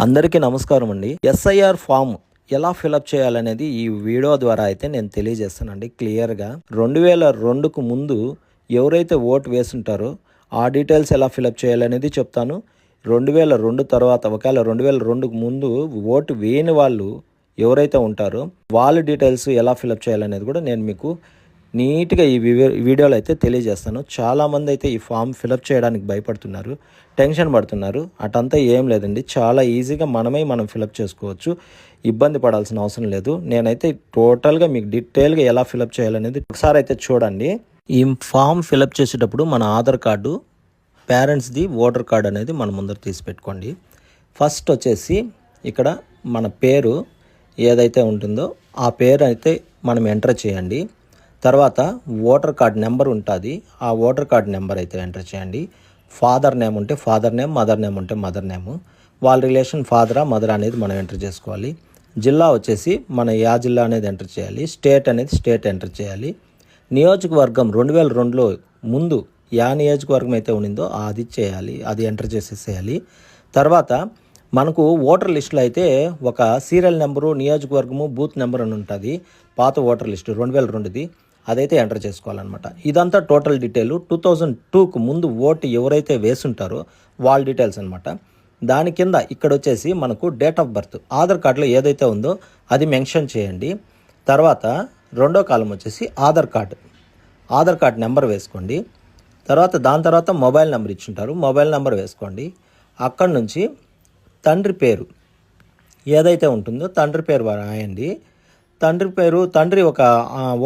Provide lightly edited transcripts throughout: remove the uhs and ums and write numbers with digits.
అందరికీ నమస్కారం అండి. ఎస్ఐఆర్ ఫామ్ ఎలా ఫిలప్ చేయాలనేది ఈ వీడియో ద్వారా అయితే నేను తెలియజేస్తానండి క్లియర్గా. 2002కు ముందు ఎవరైతే ఓటు వేసుంటారో ఆ డీటెయిల్స్ ఎలా ఫిలప్ చేయాలనేది చెప్తాను. 2002 తర్వాత ఒకవేళ 2002కు ముందు ఓటు వేయని వాళ్ళు ఎవరైతే ఉంటారో వాళ్ళ డీటెయిల్స్ ఎలా ఫిలప్ చేయాలనేది కూడా నేను మీకు నీట్గా ఈ వీడియోలో అయితే తెలియజేస్తాను. చాలామంది అయితే ఈ ఫామ్ ఫిలప్ చేయడానికి భయపడుతున్నారు, టెన్షన్ పడుతున్నారు. అటంతా ఏం లేదండి, చాలా ఈజీగా మనం ఫిలప్ చేసుకోవచ్చు. ఇబ్బంది పడాల్సిన అవసరం లేదు. నేనైతే టోటల్గా మీకు డీటెయిల్గా ఎలా ఫిలప్ చేయాలనేది ఒకసారి అయితే చూడండి. ఈ ఫామ్ ఫిలప్ చేసేటప్పుడు మన ఆధార్ కార్డు, పేరెంట్స్ది ఓటర్ కార్డు అనేది మన ముందర తీసి పెట్టుకోండి. ఫస్ట్ వచ్చేసి ఇక్కడ మన పేరు ఏదైతే ఉంటుందో ఆ పేరు అయితే మనం ఎంటర్ చేయండి. తర్వాత ఓటర్ కార్డ్ నెంబర్ ఉంటుంది, ఆ ఓటర్ కార్డ్ నెంబర్ అయితే ఎంటర్ చేయండి. ఫాదర్ నేమ్ ఉంటే ఫాదర్ నేమ్, మదర్ నేమ్ ఉంటే మదర్ నేమ్, వాళ్ళ రిలేషన్ ఫాదరా మదర్ అనేది మనం ఎంటర్ చేసుకోవాలి. జిల్లా వచ్చేసి మన యా జిల్లా అనేది ఎంటర్ చేయాలి. స్టేట్ అనేది స్టేట్ ఎంటర్ చేయాలి. నియోజకవర్గం 2002లో ముందు యా నియోజకవర్గం అయితే ఉండిందో అది చేయాలి, అది ఎంటర్ చేసేసేయాలి. తర్వాత మనకు ఓటర్ లిస్టులో అయితే ఒక సీరియల్ నెంబరు, నియోజకవర్గము, బూత్ నెంబర్ అని ఉంటుంది. పాత ఓటర్ లిస్టు 2002ది అదైతే ఎంటర్ చేసుకోవాలన్నమాట. ఇదంతా టోటల్ డీటెయిల్ 2002కు ముందు ఓటు ఎవరైతే వేసుంటారో వాళ్ళ డీటెయిల్స్ అనమాట. దాని కింద ఇక్కడ వచ్చేసి మనకు డేట్ ఆఫ్ బర్త్ ఆధార్ కార్డులో ఏదైతే ఉందో అది మెన్షన్ చేయండి. తర్వాత రెండో కాలం వచ్చేసి ఆధార్ కార్డ్ నెంబర్ వేసుకోండి. దాని తర్వాత మొబైల్ నెంబర్ ఇచ్చుంటారు, మొబైల్ నెంబర్ వేసుకోండి. అక్కడి నుంచి తండ్రి పేరు ఏదైతే ఉంటుందో తండ్రి పేరు రాయండి. తండ్రి ఒక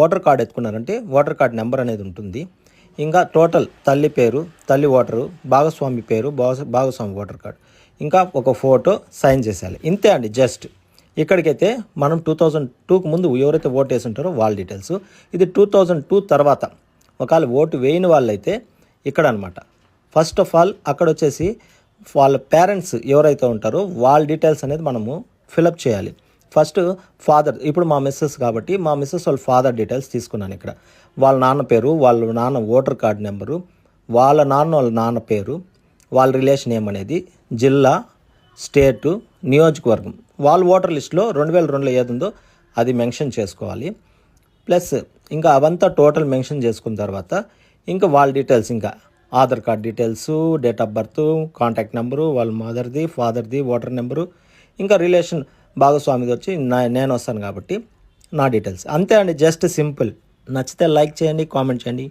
ఓటర్ కార్డు ఎత్తుకున్నారంటే ఓటర్ కార్డు నెంబర్ అనేది ఉంటుంది. ఇంకా టోటల్ తల్లి పేరు, తల్లి ఓటరు, భాగస్వామి పేరు, భాగస్వామి ఓటర్ కార్డు, ఇంకా ఒక ఫోటో సైన్ చేసేయాలి. ఇంతే అండి. జస్ట్ ఇక్కడికైతే మనం 2002కు ముందు ఎవరైతే ఓటు వేసి ఉంటారో వాళ్ళ డీటెయిల్స్. ఇది 2002 తర్వాత ఒకవేళ ఓటు వేయని వాళ్ళైతే ఇక్కడ అనమాట. ఫస్ట్ ఆఫ్ ఆల్ అక్కడ వచ్చేసి వాళ్ళ పేరెంట్స్ ఎవరైతే ఉంటారో వాళ్ళ డీటెయిల్స్ అనేది మనము ఫిలప్ చేయాలి. ఫస్ట్ ఫాదర్, ఇప్పుడు మా మిస్సెస్ కాబట్టి మా మిస్సెస్ వాళ్ళ ఫాదర్ డీటెయిల్స్ తీసుకున్నాను. ఇక్కడ వాళ్ళ నాన్న పేరు, వాళ్ళ నాన్న ఓటర్ కార్డు నెంబరు, వాళ్ళ నాన్న పేరు, వాళ్ళ రిలేషన్ ఏమనేది, జిల్లా, స్టేటు, నియోజకవర్గం, వాళ్ళ ఓటర్ లిస్టులో 2002లో ఏది ఉందో అది మెన్షన్ చేసుకోవాలి. ప్లస్ ఇంకా అవంతా టోటల్ మెన్షన్ చేసుకున్న తర్వాత ఇంకా వాళ్ళ డీటెయిల్స్, ఇంకా Aadhaar card details, date of birth, contact number, వాళ్ళ మదర్ది, ఫాదర్ది, ఓటర్ నెంబరు, ఇంకా రిలేషన్ భాగస్వామిది వచ్చి నేను వస్తాను కాబట్టి నా డీటెయిల్స్. అంతే అండి, జస్ట్ సింపుల్. నచ్చితే లైక్ చేయండి, కామెంట్ చేయండి.